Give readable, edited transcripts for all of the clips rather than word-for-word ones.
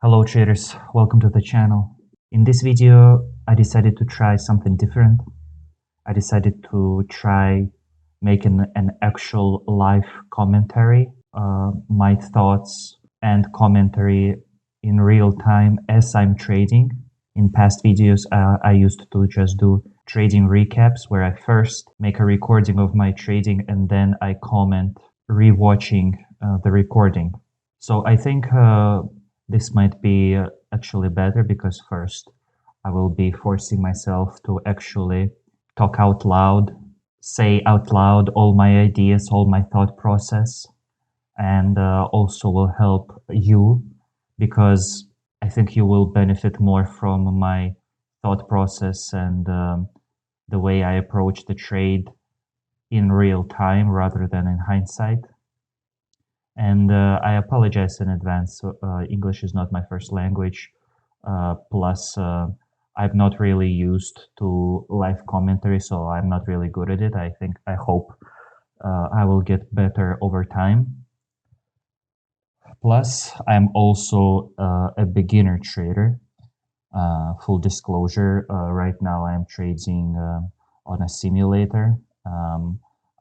Hello traders, welcome to the channel. In this video, I decided to try something different. I decided to try making an actual live commentary, my thoughts and commentary in real time as I'm trading. In past videos, I used to just do trading recaps where I first make a recording of my trading and then I comment rewatching the recording. So I think this might be actually better because first I will be forcing myself to actually talk out loud, say out loud all my ideas, all my thought process, and also will help you because I think you will benefit more from my thought process and the way I approach the trade in real time rather than in hindsight. And I apologize in advance. English is not my first language. Plus, I'm not really used to live commentary, so I'm not really good at it. I hope I will get better over time. Plus, I'm also a beginner trader. Full disclosure, right now I'm trading on a simulator.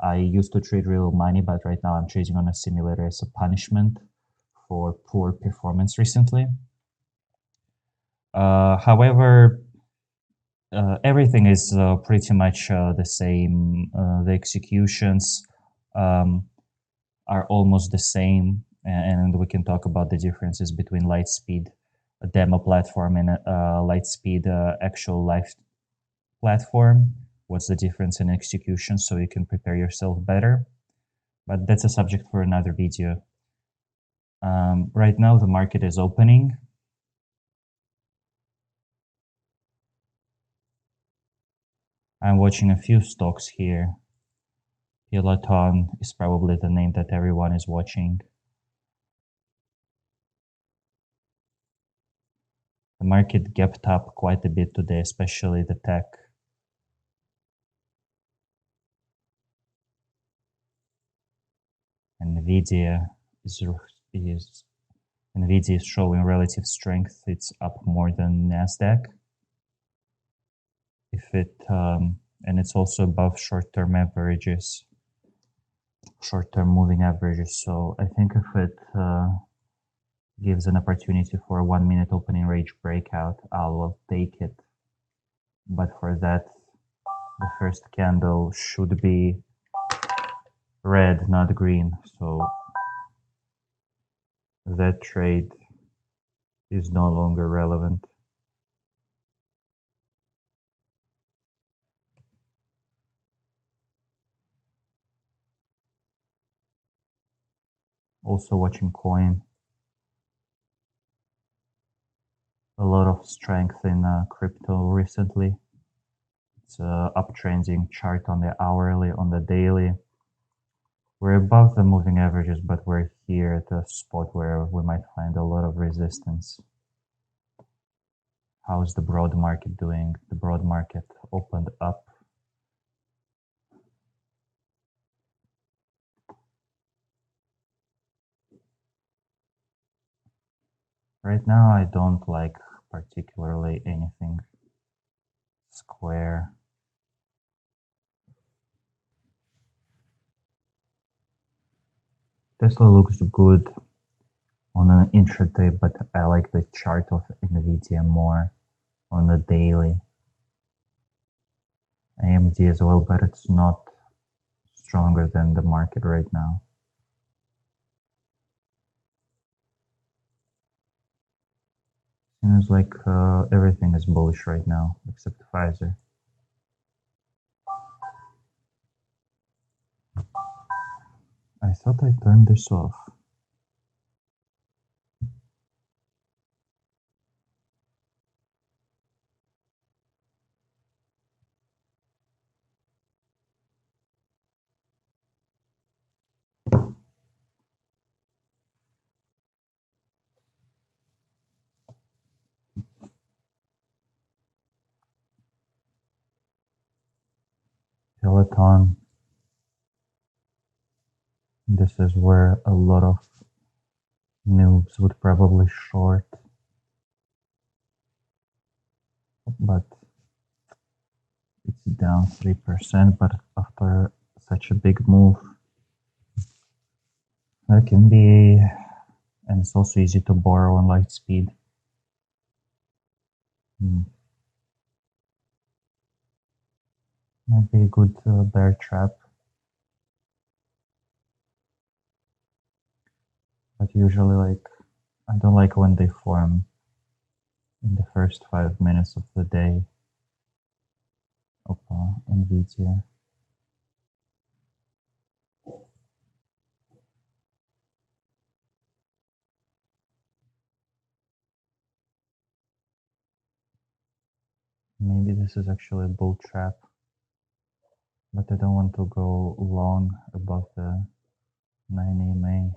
I used to trade real money, but right now I'm trading on a simulator as a punishment for poor performance recently. However, everything is pretty much the same. The executions are almost the same, and we can talk about the differences between Lightspeed, a demo platform, and Lightspeed actual live platform. What's the difference in execution so you can prepare yourself better? But that's a subject for another video. Right now the market is opening. I'm watching a few stocks here. Peloton is probably the name that everyone is watching. The market gapped up quite a bit today, especially the tech. NVDA NVDA is showing relative strength. It's up more than Nasdaq. And it's also above short-term averages, short-term moving averages. So I think if it gives an opportunity for a 1 minute opening range breakout, I will take it. But for that, the first candle should be red, not green. So that trade is no longer relevant. Also watching coin. A lot of strength in crypto recently. It's a uptrending chart on the hourly, on the daily. We're above the moving averages, but we're here at a spot where we might find a lot of resistance. How's the broad market doing? The broad market opened up. Right now, I don't like particularly anything square. Tesla looks good on an intraday, but I like the chart of NVDA more on the daily. AMD as well, but it's not stronger than the market right now. Seems like everything is bullish right now, except Pfizer. I thought I turned this off. Peloton. This is where a lot of noobs would probably short. but it's down 3%, but after such a big move, that can be, and it's also easy to borrow on Lightspeed. Might be a good bear trap. But usually, like, I don't like when they form in the first 5 minutes of the day. Opa, NVDA. Maybe this is actually a bull trap, but I don't want to go long above the 9 EMA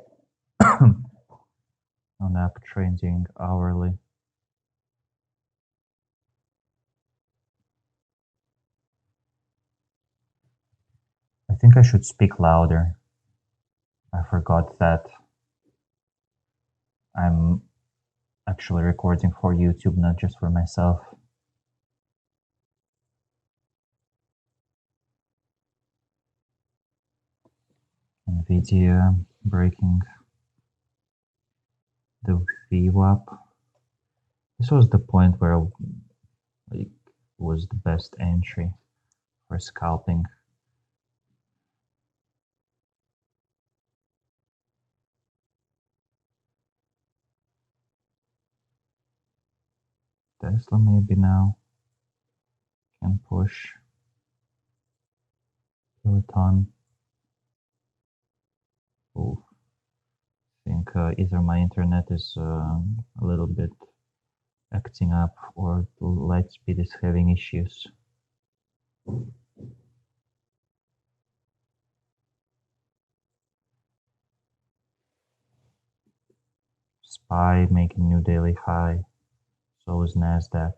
on uptrending hourly. I think I should speak louder. I forgot that I'm actually recording for YouTube, not just for myself. NVIDIA breaking the VWAP. This was the point where it was the best entry for scalping. Tesla maybe now can push Peloton. Oh, I think either my internet is a little bit acting up or Lightspeed is having issues. SPY making new daily high. So is NASDAQ.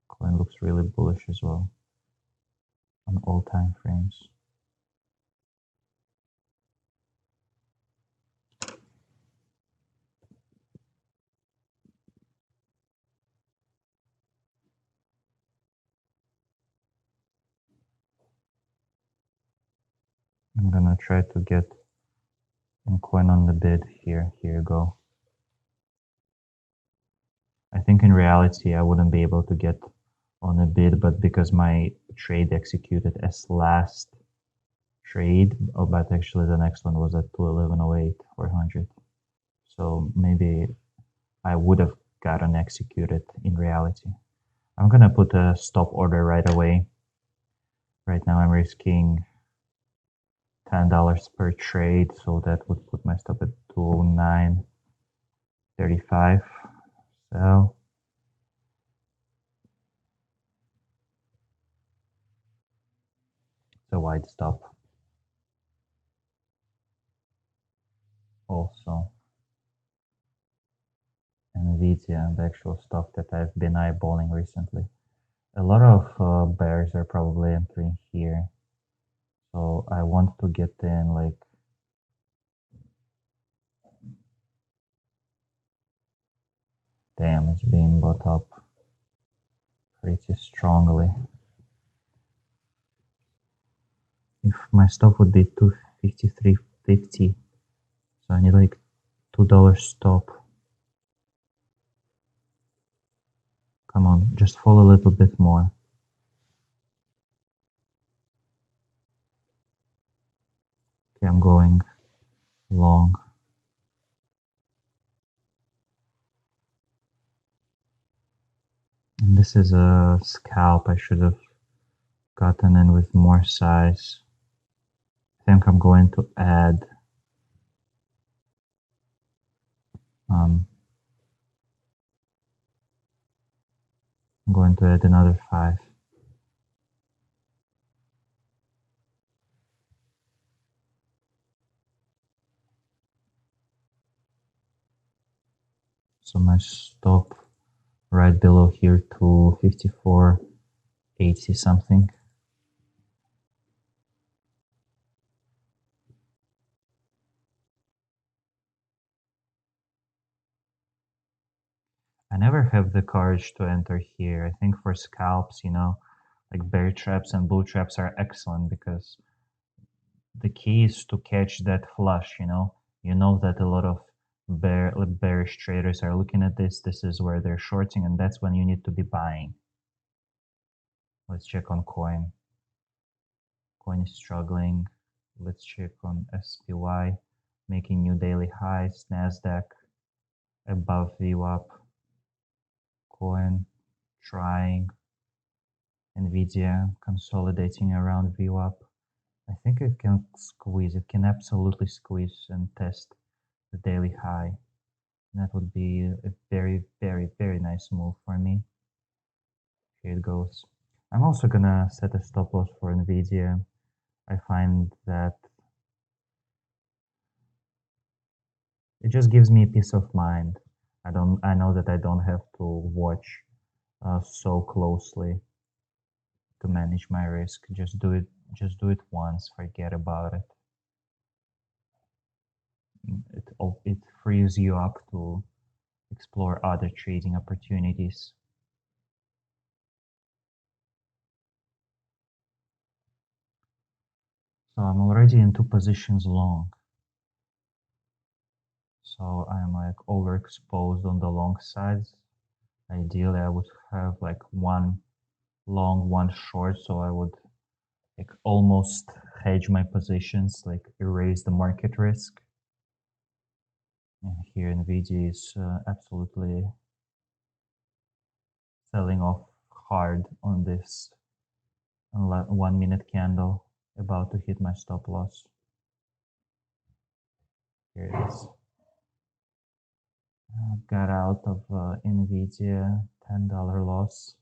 Coin looks really bullish as well on all time frames. I'm gonna try to get in coin on the bid here. Here you go. I think in reality I wouldn't be able to get on a bid, but because my trade executed as last trade, but actually the next one was at 211.08 400. So maybe I would have gotten executed in reality. I'm gonna put a stop order right away. Right now I'm risking $10 per trade, so that would put my stop at 209.35. So it's a wide stop. Also, NVIDIA and the actual stock that I've been eyeballing recently. A lot of bears are probably entering here, so I want to get in like damn, it's being bought up pretty strongly. If my stop would be 253.50, so I need like $2 stop. Come on, just fall a little bit more. Okay, I'm going long. And this is a scalp. I should have gotten in with more size. I think I'm going to add I'm going to add another 5. So my stop right below here to 54.80 something. I never have the courage to enter here. I think for scalps, like bear traps and bull traps are excellent because the key is to catch that flush, You know that a lot of bearish traders are looking at this. This is where they're shorting, and that's when you need to be buying. Let's check on coin. Coin is struggling. Let's check on SPY, making new daily highs. Nasdaq above VWAP. Coin trying. NVDA consolidating around VWAP. I think it can squeeze. It can absolutely squeeze and test the daily high. That would be a very, very, very nice move for me. Here it goes. I'm also gonna set a stop loss for NVIDIA. I find that it just gives me peace of mind. I know that I don't have to watch so closely to manage my risk. Just do it once, forget about it. It frees you up to explore other trading opportunities. So I'm already in 2 positions long. So I'm like overexposed on the long sides. Ideally, I would have like one long, one short, so I would like almost hedge my positions, like erase the market risk. And here NVIDIA is absolutely selling off hard on this 1 minute candle, about to hit my stop loss. Here it is. Got out of NVIDIA, $10 loss.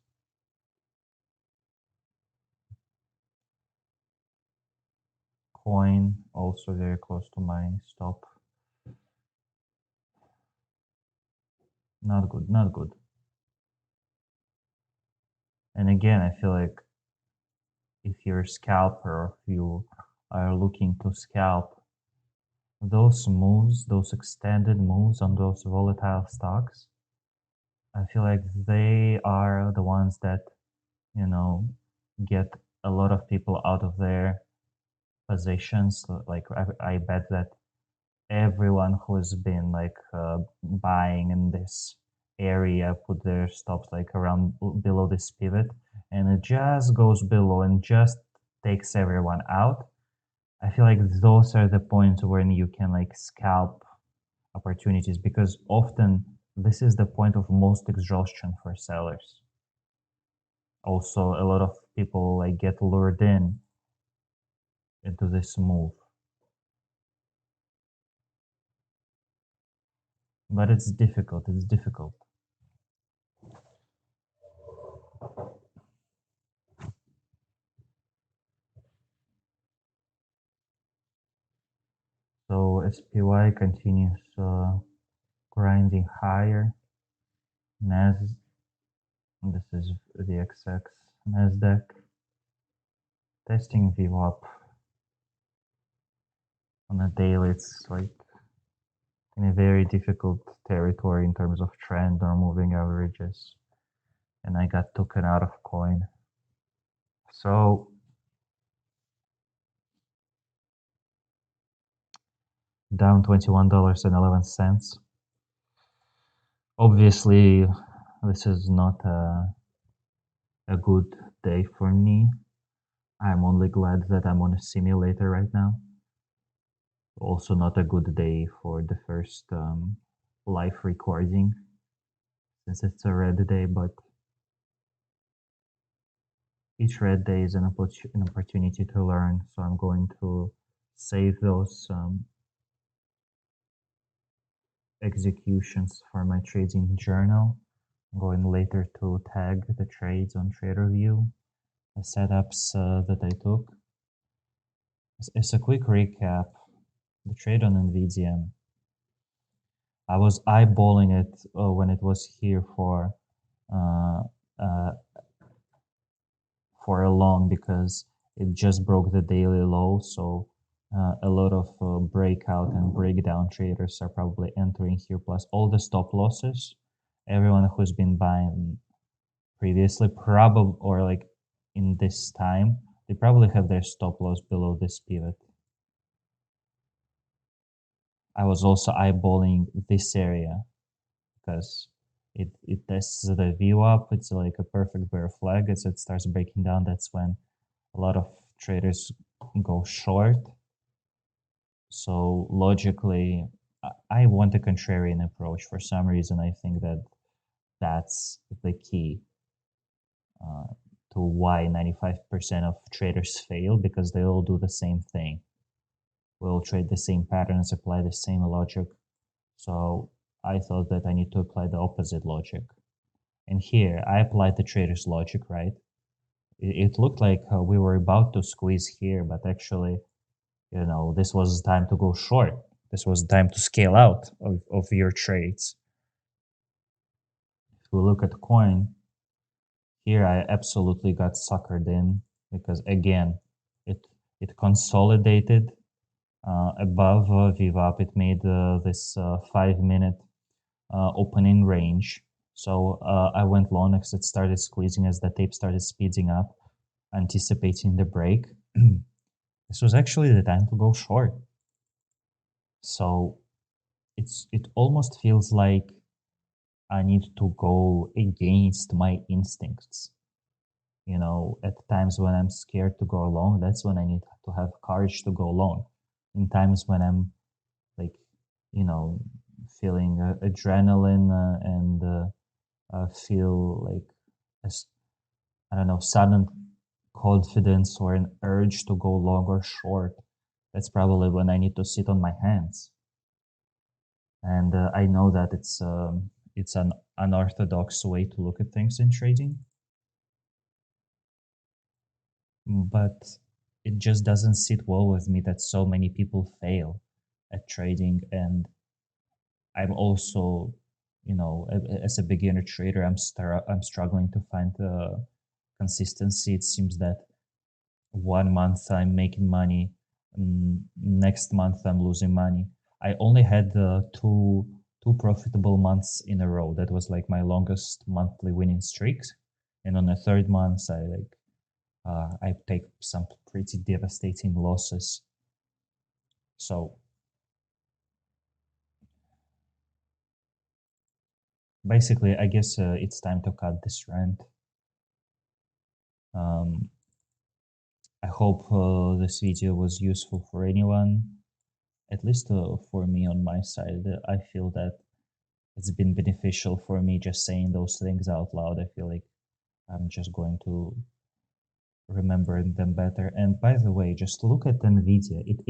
Coin also very close to my stop. Not good, not good. And again, I feel like if you're a scalper or if you are looking to scalp, those moves, those extended moves on those volatile stocks, I feel like they are the ones that, get a lot of people out of their positions. Like I bet that everyone who's been like buying in this area put their stops like around below this pivot, and it just goes below and just takes everyone out. I feel like those are the points when you can like scalp opportunities, because often this is the point of most exhaustion for sellers. Also, a lot of people like get lured in into this move, but it's difficult. It's difficult. So SPY continues grinding higher. Nas, this is the XX. Nasdaq testing VWAP on a daily. It's like in a very difficult territory in terms of trend or moving averages, and I got taken out of coin. So down $21.11. Obviously, this is not a good day for me. I'm only glad that I'm on a simulator right now. Also not a good day for the first live recording, since it's a red day, but each red day is an opportunity to learn. So I'm going to save those executions for my trading journal. I'm going later to tag the trades on TraderView, the setups that I took. As a quick recap, the trade on NVDA, I was eyeballing it when it was here for uh, uh, for a long because it just broke the daily low. So a lot of breakout and breakdown traders are probably entering here. Plus all the stop losses, everyone who's been buying previously, probably or like in this time, they probably have their stop loss below this pivot. I was also eyeballing this area because it tests the view up. It's like a perfect bear flag. As it starts breaking down, that's when a lot of traders go short. So logically, I want a contrarian approach. For some reason, I think that that's the key uh, to why 95% of traders fail, because they all do the same thing. We all trade the same patterns, apply the same logic. So I thought that I need to apply the opposite logic. And here I applied the trader's logic, right? It looked like we were about to squeeze here, but actually, this was time to go short. This was time to scale out of your trades. If we look at coin, here I absolutely got suckered in because again, it it consolidated above VWAP. It made this 5 minute opening range. So I went long because it started squeezing as the tape started speeding up, anticipating the break. This was actually the time to go short. So it almost feels like I need to go against my instincts. At times when I'm scared to go long, that's when I need to have courage to go long. In times when I'm like, you know, feeling adrenaline and feel like I don't know, sudden confidence or an urge to go long or short. That's probably when I need to sit on my hands. And I know that it's an unorthodox way to look at things in trading, but it just doesn't sit well with me that so many people fail at trading. And I'm also, as a beginner trader, I'm struggling to find consistency. It seems that one month I'm making money, next month I'm losing money. I only had two profitable months in a row. That was like my longest monthly winning streaks. And on the third month, I take some pretty devastating losses. So basically, I guess it's time to cut this rant. Um, I hope this video was useful for anyone, at least for me on my side. I feel that it's been beneficial for me just saying those things out loud. I feel like I'm just going to remember them better. And by the way, just look at NVDA. It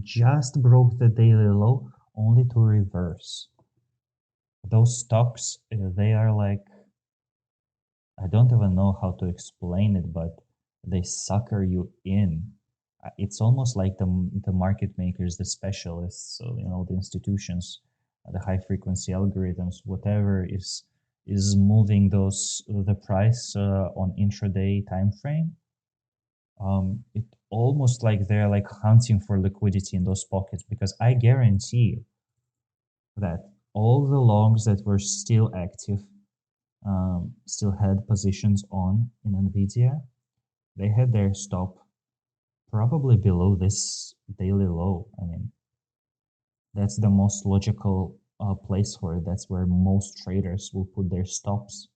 just broke the daily low only to reverse. Those stocks, they are like, I don't even know how to explain it, but they sucker you in. It's almost like the market makers, the specialists, so, the institutions, the high frequency algorithms, whatever is moving the price on intraday time frame. It almost like they're like hunting for liquidity in those pockets, because I guarantee you that all the longs that were still active, still had positions on in NVIDIA, they had their stop probably below this daily low. I mean, that's the most logical place for it. That's where most traders will put their stops.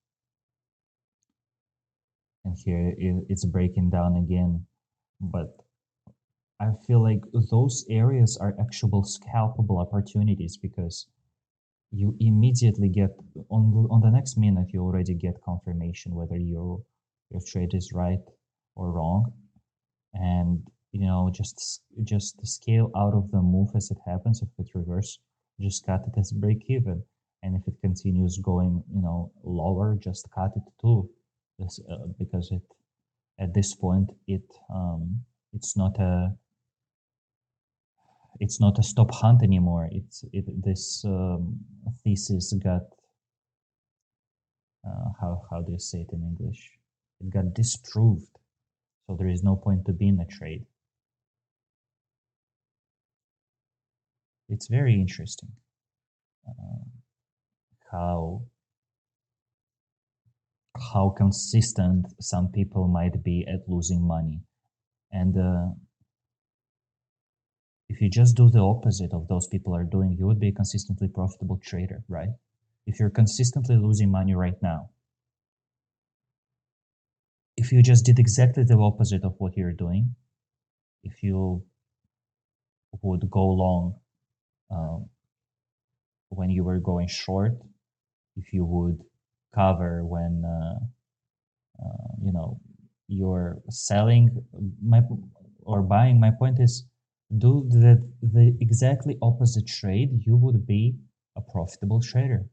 And here it's breaking down again. But I feel like those areas are actual scalpable opportunities, because you immediately get on the next minute you already get confirmation whether your trade is right or wrong. And just scale out of the move as it happens. If it reverse, just cut it as break even, and if it continues going lower, just cut it too. Because it at this point it's not a stop hunt anymore. This thesis how do you say it in English? It got disproved, so there is no point to be in a trade. It's very interesting how consistent some people might be at losing money, and if you just do the opposite of those people are doing, you would be a consistently profitable trader, right? If you're consistently losing money right now, if you just did exactly the opposite of what you're doing, if you would go long um, when you were going short, if you would cover when you know you're selling, my or buying, my point is, do the exactly opposite trade, you would be a profitable trader.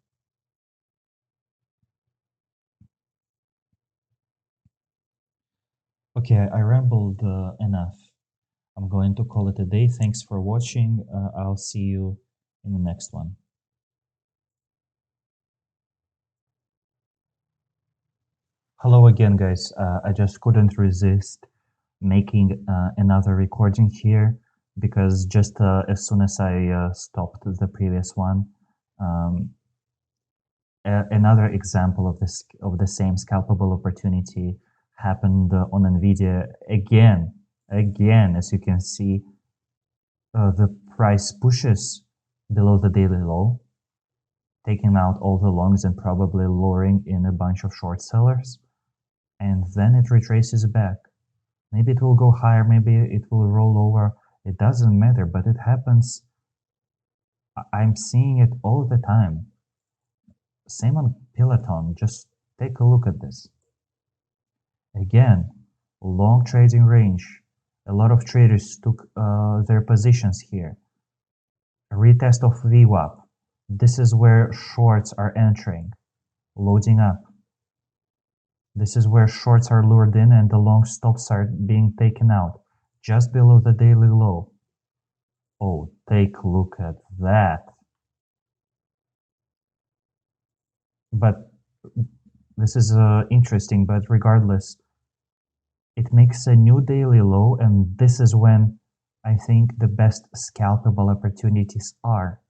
Okay, I rambled enough. I'm going to call it a day. Thanks for watching. I'll see you in the next one. Hello again, guys. I just couldn't resist making another recording here because just as soon as I stopped the previous one, um, another example of the same scalpable opportunity happened on NVDA again. Again, as you can see, the price pushes below the daily low, taking out all the longs and probably luring in a bunch of short sellers, and then it retraces back. Maybe it will go higher, maybe it will roll over. It doesn't matter, but it happens. I'm seeing it all the time. Same on Peloton. Just take a look at this. Again, long trading range. A lot of traders took their positions here. A retest of VWAP. This is where shorts are entering, loading up. This is where shorts are lured in and the long stops are being taken out, just below the daily low. Oh, take a look at that. But this is interesting, but regardless, it makes a new daily low, and this is when I think the best scalpable opportunities are.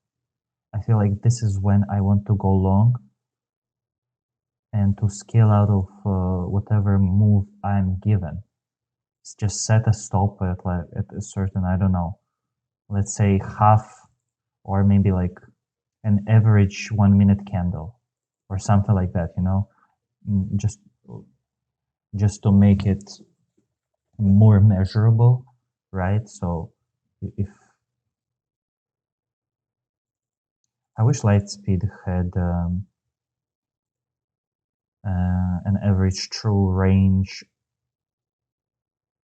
I feel like this is when I want to go long and to scale out of whatever move I'm given. It's just set a stop at a certain, I don't know, let's say half or maybe like an average 1 minute candle or something like that, you know, just to make it more measurable, right? So if I wish Lightspeed had an average true range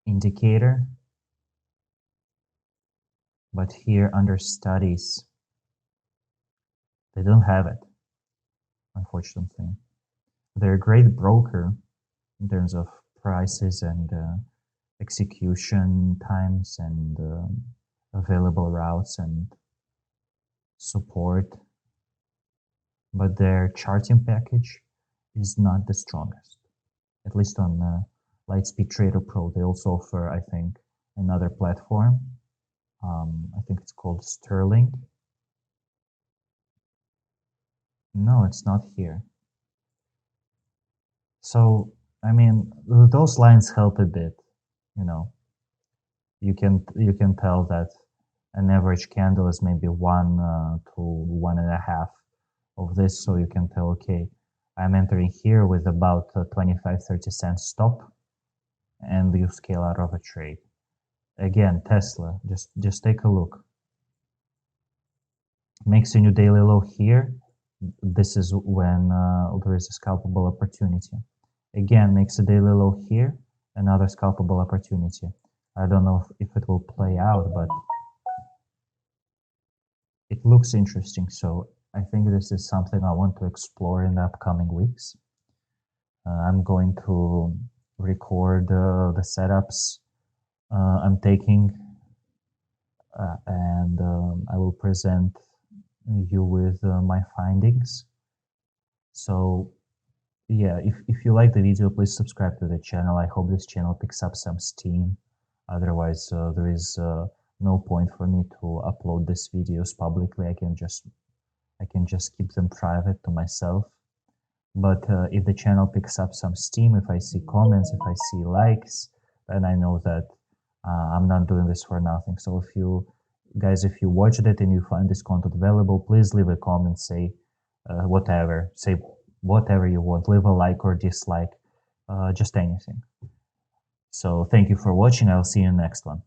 indicator, but here under studies, they don't have it, unfortunately. They're a great broker in terms of prices and execution times and available routes and support, but their charting package is not the strongest, at least on Lightspeed Trader Pro. They also offer, I think, another platform. I think it's called Sterling. No, it's not here. So, I mean, those lines help a bit, you know. You can tell that an average candle is maybe 1 to 1.5 of this, so you can tell, okay, I'm entering here with about 25-30 cents stop, and you scale out of a trade. Again, Tesla, just take a look. Makes a new daily low here. This is when there is a scalpable opportunity. Again, makes a daily low here, another scalpable opportunity. I don't know if it will play out, but it looks interesting. So I think this is something I want to explore in the upcoming weeks. I'm going to record the setups I'm taking, and I will present you with my findings. So yeah, if you like the video, please subscribe to the channel. I hope this channel picks up some steam. Otherwise, there is no point for me to upload these videos publicly. I can just keep them private to myself. But if the channel picks up some steam, if I see comments, if I see likes, then I know that I'm not doing this for nothing. So if you guys, if you watched it and you find this content valuable, please leave a comment, say say whatever you want, leave a like or dislike, just anything. So thank you for watching. I'll see you in the next one.